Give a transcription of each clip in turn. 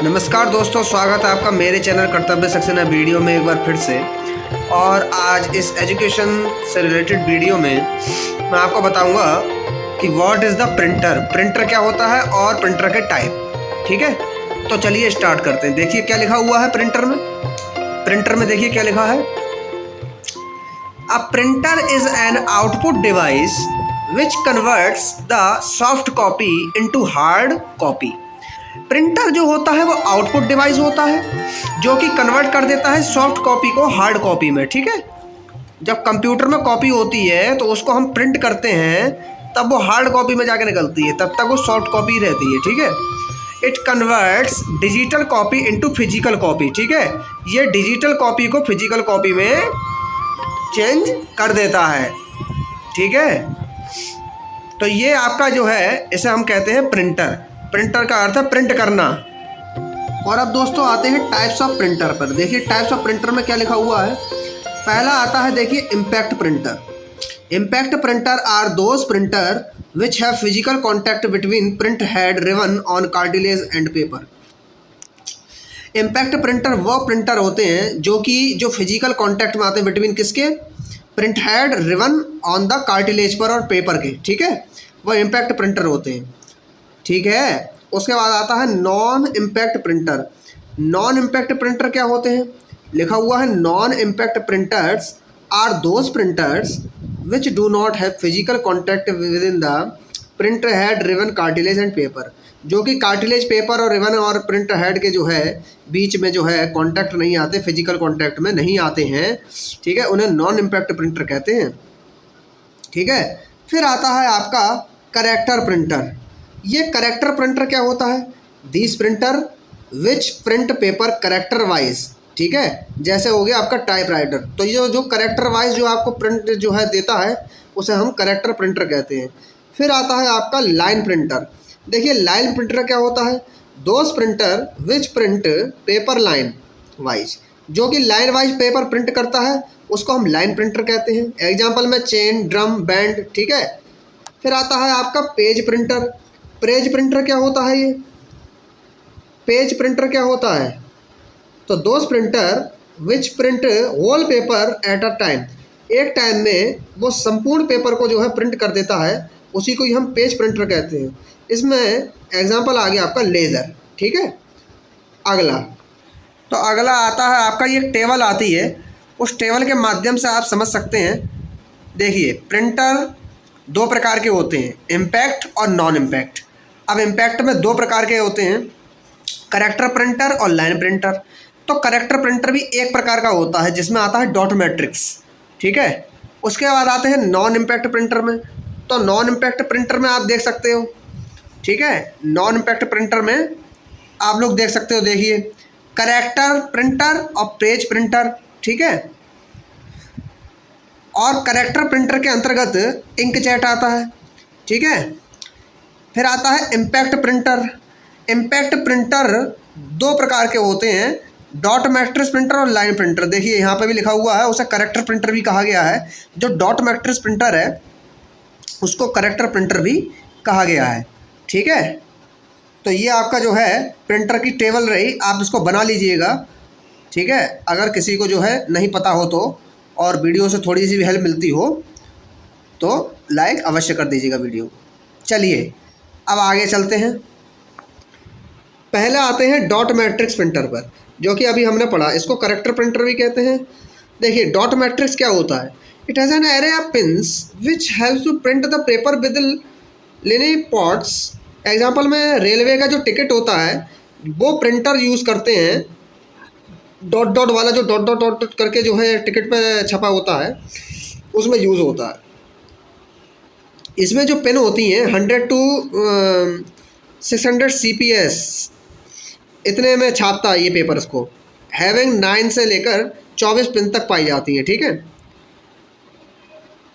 नमस्कार दोस्तों, स्वागत है आपका मेरे चैनल कर्तव्य सक्सेना वीडियो में एक बार फिर से। और आज इस एजुकेशन से रिलेटेड वीडियो में मैं आपको बताऊंगा कि व्हाट इज़ द प्रिंटर क्या होता है और प्रिंटर के टाइप। ठीक है, तो चलिए स्टार्ट करते हैं। देखिए क्या लिखा हुआ है प्रिंटर में देखिए क्या लिखा है। A printer is an output device which converts the soft copy into hard copy. Printer जो होता है वो आउटपुट डिवाइस होता है जो कि कन्वर्ट कर देता है सॉफ्ट कॉपी को हार्ड कॉपी में। ठीक है, जब कंप्यूटर में कॉपी होती है तो उसको हम प्रिंट करते हैं, तब वो हार्ड कॉपी में जाके निकलती है, तब तक वो सॉफ्ट कॉपी रहती है। ठीक है, it converts digital copy into physical copy. ठीक है, ये डिजिटल कॉपी को फिजिकल कॉपी में चेंज कर देता है। ठीक है, तो ये आपका जो है इसे हम कहते हैं प्रिंटर का अर्थ है प्रिंट करना। और अब दोस्तों आते हैं टाइप्स ऑफ प्रिंटर पर। देखिए टाइप्स ऑफ प्रिंटर में क्या लिखा हुआ है। पहला आता है देखिए impact printer are those printer which have physical contact between print head ribbon on cartridge and paper. Impact printer वो प्रिंटर होते हैं जो फिजिकल कॉन्टैक्ट में आते हैं बिटवीन किसके, print head ribbon on the cartridge पर और पेपर के। ठीक है, वो इम्पैक्ट प्रिंटर होते हैं। ठीक है, उसके बाद आता है नॉन इम्पैक्ट प्रिंटर क्या होते हैं। लिखा हुआ है non impact printers are those printers which do not have physical contact with in the printer head ribbon cartridge and paper. जो कि कार्टिलेज पेपर और रिवन और प्रिंटर हेड के जो है बीच में जो है कॉन्टैक्ट नहीं आते, फिजिकल कॉन्टैक्ट में नहीं आते हैं। ठीक है, उन्हें नॉन इम्पैक्ट प्रिंटर कहते हैं। ठीक है, फिर आता है आपका करेक्टर प्रिंटर। ये करेक्टर प्रिंटर क्या होता है, this printer which print paper character wise. ठीक है, जैसे हो गया आपका टाइप राइटर, तो ये जो करेक्टर वाइज जो आपको प्रिंट जो है देता है उसे हम करेक्टर प्रिंटर कहते हैं। फिर आता है आपका लाइन प्रिंटर। देखिए लाइन प्रिंटर क्या होता है, those printer which print paper line wise. जो कि लाइन वाइज पेपर प्रिंट करता है उसको हम लाइन प्रिंटर कहते हैं। एग्जाम्पल में चेन, ड्रम, बैंड। ठीक है, फिर आता है आपका पेज प्रिंटर क्या होता है। ये पेज प्रिंटर क्या होता है, तो those printer which print whole paper at a time. एक टाइम में वो संपूर्ण पेपर को जो है प्रिंट कर देता है, उसी को ही हम पेज प्रिंटर कहते हैं। इसमें एग्जांपल आ गया आपका लेज़र। ठीक है, अगला आता है आपका ये टेबल आती है, उस टेबल के माध्यम से आप समझ सकते हैं। देखिए प्रिंटर दो प्रकार के होते हैं, इम्पैक्ट और नॉन इम्पैक्ट। अब इम्पैक्ट में दो प्रकार के होते हैं, करेक्टर प्रिंटर और लाइन प्रिंटर। तो करेक्टर प्रिंटर भी एक प्रकार का होता है जिसमें आता है डॉट मैट्रिक्स। ठीक है, उसके बाद आते हैं नॉन इम्पैक्ट प्रिंटर में। तो नॉन इम्पैक्ट प्रिंटर में आप देख सकते हो। ठीक है, नॉन इम्पैक्ट प्रिंटर में आप लोग देख सकते हो। देखिए करेक्टर प्रिंटर और पेज प्रिंटर। ठीक है, और करेक्टर प्रिंटर के अंतर्गत इंकजेट आता है। ठीक है, फिर आता है इम्पैक्ट प्रिंटर दो प्रकार के होते हैं, डॉट मैट्रिक्स प्रिंटर और लाइन प्रिंटर। देखिए यहाँ पे भी लिखा हुआ है, उसे करेक्टर प्रिंटर भी कहा गया है। जो डॉट मैट्रिक्स प्रिंटर है उसको करेक्टर प्रिंटर भी कहा गया है। ठीक है, तो ये आपका जो है प्रिंटर की टेबल रही, आप इसको बना लीजिएगा। ठीक है, अगर किसी को जो है नहीं पता हो तो, और वीडियो से थोड़ी सी भी हेल्प मिलती हो तो लाइक अवश्य कर दीजिएगा वीडियो। चलिए अब आगे चलते हैं। पहले आते हैं डॉट मैट्रिक्स प्रिंटर पर, जो कि अभी हमने पढ़ा। इसको करेक्टर प्रिंटर भी कहते हैं। देखिए डॉट मैट्रिक्स क्या होता है, it has an array of pins which haves to print the paper with tiny dots. Example में रेलवे का जो टिकट होता है वो प्रिंटर यूज़ करते हैं, डॉट डॉट वाला जो डॉट डॉट डॉट करके जो है टिकट पे छपा होता है उसमें यूज़ होता है। इसमें जो पेन होती हैं 100 to 600 CPS इतने में छापता है ये पेपर्स को। हैविंग 9 से लेकर 24 पिन तक पाई जाती है। ठीक है,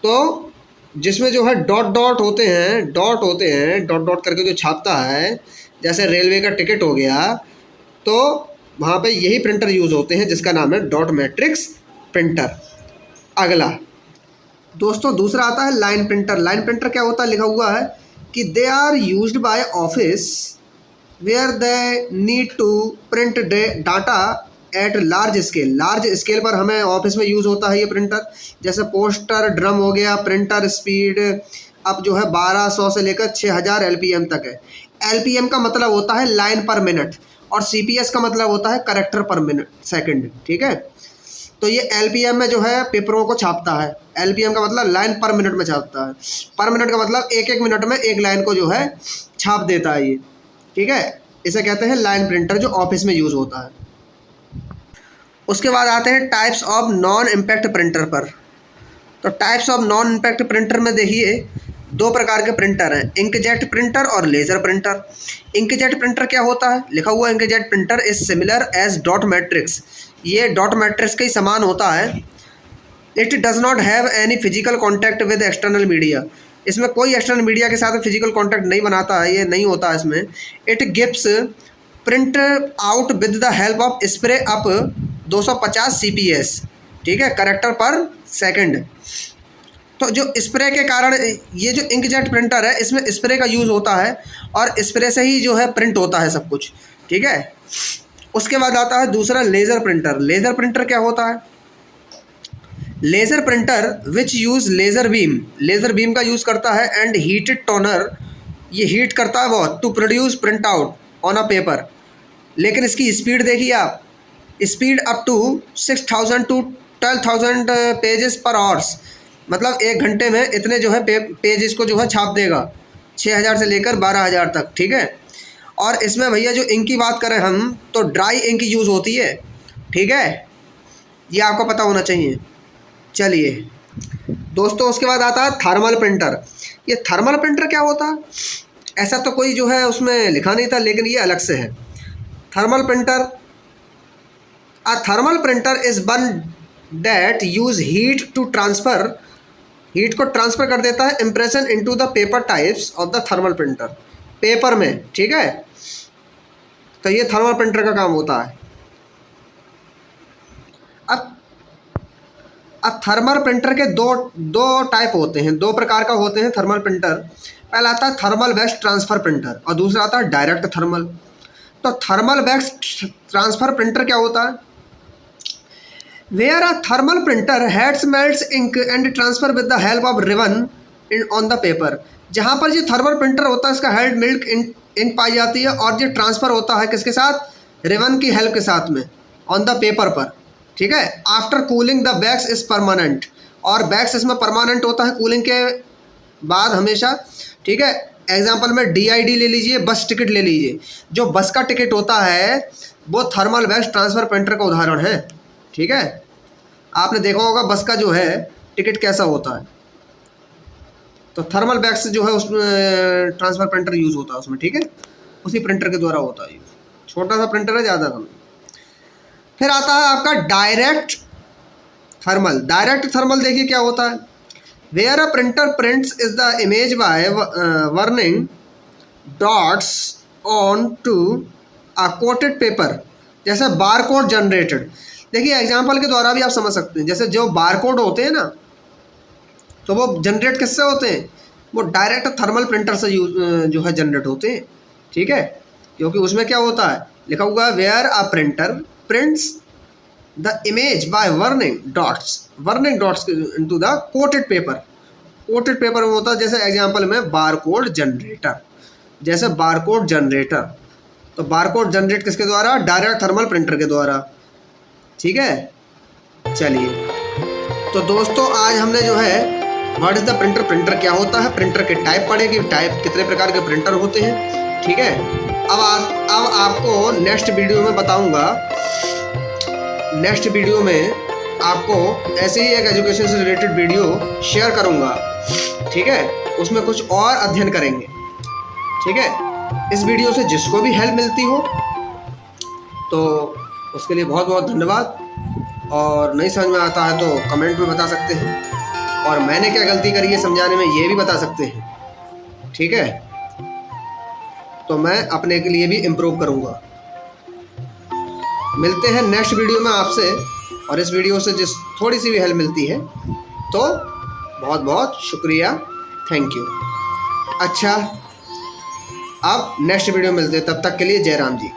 तो जिसमें जो है डॉट डॉट होते हैं डॉट डॉट करके जो छापता है, जैसे रेलवे का टिकट हो गया, तो वहाँ पे यही प्रिंटर यूज़ होते हैं जिसका नाम है डॉट मैट्रिक्स प्रिंटर। अगला दोस्तों दूसरा आता है लाइन प्रिंटर क्या होता है, लिखा हुआ है कि they are used by office where they need to print data at large scale पर हमें ऑफिस में यूज़ होता है ये प्रिंटर। जैसे पोस्टर ड्रम हो गया, प्रिंटर स्पीड अब जो है 1200 से लेकर 6000 LPM तक है। LPM का मतलब होता है लाइन पर मिनट और CPS का मतलब होता है करेक्टर पर मिनट सेकंड, ठीक है। तो ये LPM में जो है पेपरों को छापता है। LPM का मतलब लाइन पर मिनट में छापता है। पर मिनट का मतलब एक एक मिनट में एक लाइन को जो है छाप देता है ये, ठीक है। इसे कहते हैं लाइन प्रिंटर, जो ऑफिस में यूज़ होता है। उसके बाद आते हैं types of non impact printer पर। तो types of non impact printer में देखिए दो प्रकार के प्रिंटर हैं, इंकजेट प्रिंटर और लेज़र प्रिंटर। इंकजेट प्रिंटर क्या होता है? लिखा हुआ inkjet printer is similar as dot matrix. ये डॉट मैट्रिक्स के ही समान होता है। It does not have any physical contact with external media. इसमें कोई एक्सटर्नल मीडिया के साथ फिजिकल कॉन्टैक्ट नहीं बनाता है, ये नहीं होता है इसमें। It gives print out with the help of spray up 250 CPS, ठीक है, करेक्टर पर सेकंड। तो जो स्प्रे के कारण ये जो इंकजेट प्रिंटर है इसमें स्प्रे का यूज़ होता है और स्प्रे से ही जो है प्रिंट होता है सब कुछ, ठीक है। उसके बाद आता है दूसरा लेज़र प्रिंटर। लेज़र प्रिंटर क्या होता है? Laser printer which use laser beam का यूज़ करता है एंड हीटेड टोनर, ये हीट करता है बहुत, to produce print out on a paper. लेकिन इसकी स्पीड देखिए आप, speed up to 6000 to 12000 pages per hours. मतलब एक घंटे में इतने जो है पेजेस को जो है छाप देगा, 6000 से लेकर 12000 तक, ठीक है। और इसमें भैया जो इंक की बात करें हम, तो ड्राई इंक यूज़ होती है, ठीक है, ये आपको पता होना चाहिए। चलिए दोस्तों, उसके बाद आता है थर्मल प्रिंटर। ये थर्मल प्रिंटर क्या होता है? ऐसा तो कोई जो है उसमें लिखा नहीं था, लेकिन ये अलग से है। Thermal printer, a thermal printer is one that use heat to transfer, heat को ट्रांसफ़र कर देता है impression into the paper types of the thermal printer, paper में, ठीक है। तो ये थर्मल प्रिंटर का काम होता है। अब थर्मल प्रिंटर के दो टाइप होते हैं, दो प्रकार का होते हैं थर्मल प्रिंटर। पहला आता है थर्मल वेक्स ट्रांसफ़र प्रिंटर और दूसरा आता है डायरेक्ट थर्मल। तो थर्मल वेक्स ट्रांसफ़र प्रिंटर क्या होता है? Where a thermal printer heads melts ink and transfer with the help of ribbon on the paper. जहाँ पर ये थर्मल प्रिंटर होता है इसका हेड मिल्क इंक पाई जाती है और ये ट्रांसफ़र होता है किसके साथ? रिबन की हेल्प के साथ में ऑन द पेपर पर, ठीक है। After cooling the wax is permanent, और वैक्स इसमें परमानेंट होता है कूलिंग के बाद हमेशा, ठीक है। एग्जाम्पल में DID ले लीजिए, बस टिकट ले लीजिए। जो बस का टिकट होता है वो थर्मल वैक्स ट्रांसफ़र प्रिंटर का उदाहरण है, ठीक है। आपने देखा होगा बस का जो है टिकट कैसा होता है। तो थर्मल वैक्स जो है उसमें ट्रांसफ़र प्रिंटर यूज़ होता है उसमें, ठीक है, उसी प्रिंटर के द्वारा होता है यूज़। छोटा सा प्रिंटर है, ज़्यादा नहीं। फिर आता है आपका डायरेक्ट थर्मल। डायरेक्ट थर्मल देखिए क्या होता है? Where a printer prints is the image by burning dots on to a coated paper, जैसे बारकोड जनरेटेड। देखिए एग्जांपल के द्वारा भी आप समझ सकते हैं। जैसे जो बारकोड होते हैं ना, तो वो जनरेट किससे होते हैं? वो डायरेक्ट थर्मल प्रिंटर से जो है जनरेट होते हैं, ठीक है। क्योंकि उसमें क्या होता है, लिखा हुआ है where a printer prints the image by burning dots into the coated paper. Coated paper में होता है जैसे एग्जांपल में बारकोड जनरेटर, जैसे बारकोड जनरेटर। तो बारकोड जनरेट किसके द्वारा? डायरेक्ट थर्मल प्रिंटर के द्वारा, ठीक है। चलिए तो दोस्तों, आज हमने जो है what is the printer, printer क्या होता है, प्रिंटर के टाइप पढ़े कि टाइप कितने प्रकार के प्रिंटर होते हैं, ठीक है। अब आपको नेक्स्ट वीडियो में बताऊंगा। नेक्स्ट वीडियो में आपको ऐसे ही एक एजुकेशन से रिलेटेड वीडियो शेयर करूंगा, ठीक है। उसमें कुछ और अध्ययन करेंगे, ठीक है। इस वीडियो से जिसको भी हेल्प मिलती हो तो उसके लिए बहुत बहुत धन्यवाद। और नहीं समझ में आता है तो कमेंट में बता सकते हैं, और मैंने क्या गलती करी है समझाने में ये भी बता सकते हैं, ठीक है। तो मैं अपने के लिए भी इम्प्रूव करूँगा। मिलते हैं नेक्स्ट वीडियो में आपसे, और इस वीडियो से जिस थोड़ी सी भी हेल्प मिलती है तो बहुत बहुत शुक्रिया, थैंक यू। अच्छा। अब नेक्स्ट वीडियो मिलते हैं, तब तक के लिए जय राम जी।